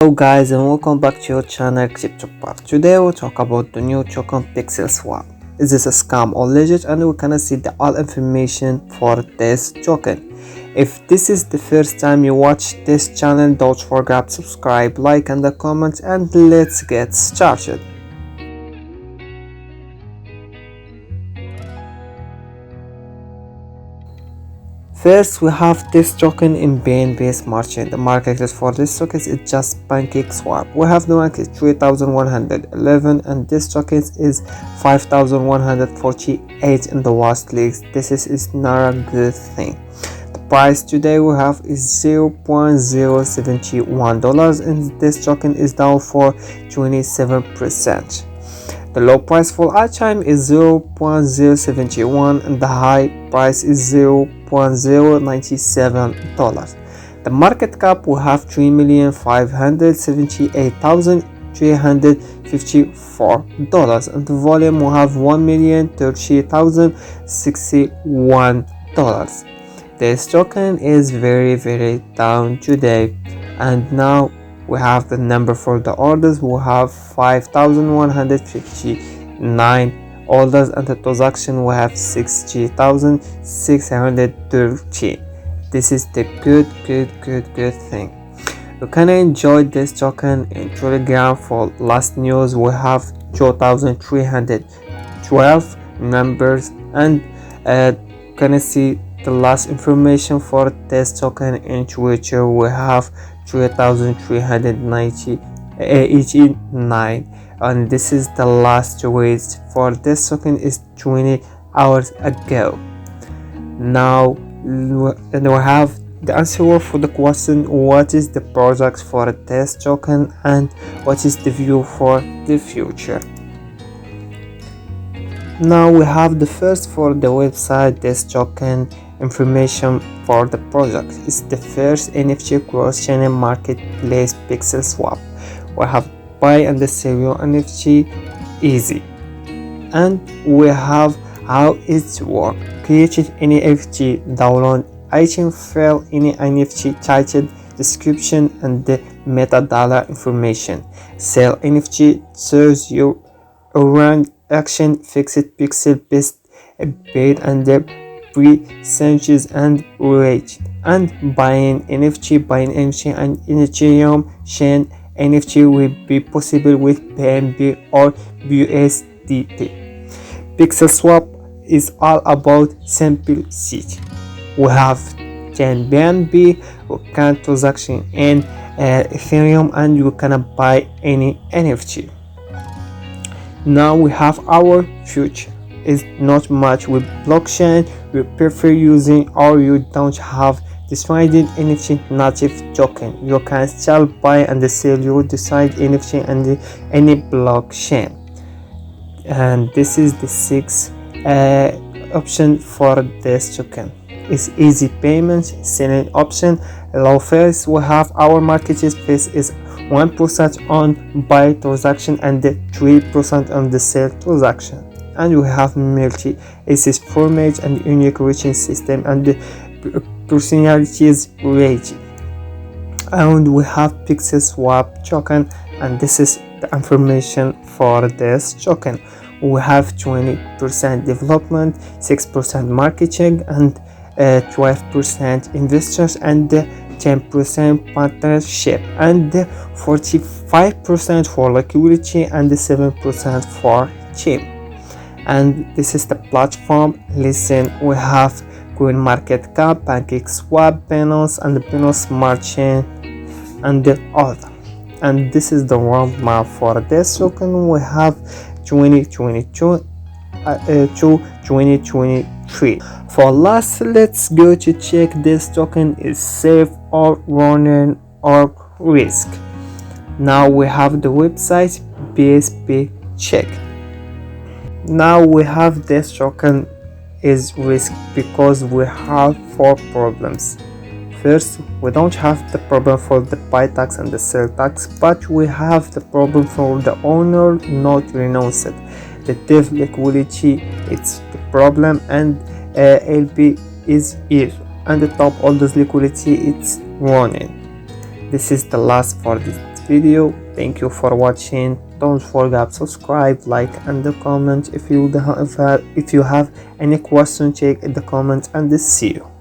Hello guys, and welcome back to your channel CryptoPart. Today we'll talk about the new token Pixel Swap. Is this a scam or legit? And we're gonna see the all information for this token. If this is the first time you watch this channel, don't forget to subscribe, like and the comment, and let's get started. First, we have this token in BNB Smart Chain. The market is for this token is just Pancake Swap. We have the rank is 3111 and this token is 5148 in the last leagues. This is not a good thing. The price today we have is $0.071 and this token is down for 27%. The low price for all time is $0.071 and the high price is $0.097. The market cap will have $3,578,354 and the volume will have $1,038,061. This token is very down today, and now we have the number for the orders. We have 5,159 orders and the transaction we have 60,613. This is the good thing. You can enjoy this token in Telegram. For last news we have 2,312 members, and can see the last information for this token in Twitter. We have 3,389 and this is the last tweet for this token is 20 hours ago. Now we have the answer for the question, what is the project for this token and what is the view for the future. Now we have the first for the website. This token information for the project is the first NFT cross-channel marketplace Pixel Swap. We have buy and sell your NFT easy, and we have how it works. Create any NFT, download item file, any NFT title, description and the metadata information. Sell NFT, choose your own action, fixed pixel based bid and the percentages and rate, and buying NFT and Ethereum chain NFT will be possible with BNB or USDT. Pixel Swap is all about simplicity. We have 10 BNB, we can transaction in Ethereum, and you can buy any NFT. Now we have our future is not much with blockchain. We prefer using, or you don't have decided NFT native token. You can still buy and sell your decide NFT and any blockchain. And this is the sixth option for this token. It's easy payment, selling option. Low fees. We have our market space is 1% on buy transaction and 3% on the sell transaction. And we have multi-asset format and unique reaching system and the personalities rating. And we have Pixel Swap token, and this is the information for this token. We have 20% development, 6% marketing and 12% investors and 10% partnership and 45% for liquidity and 7% for team. And this is the platform. Listen, we have CoinMarketCap, Pancake Swap, Binance and the Binance Smart Chain and the other. And this is the roadmap for this token. We have 2022 to 2023. For last, let's go to check this token is safe or running or risk. Now we have the website BSP check. Now we have this token is risk because we have 4 problems. First, we don't have the problem for the buy tax and the sell tax, but we have the problem for the owner not renounced. The dev liquidity, it's the problem, and LP is here, and the top all this liquidity it's running. This is the last for this video. Thank you for watching. Don't forget subscribe, like and comment. If you have any question, check in the comments, and see you.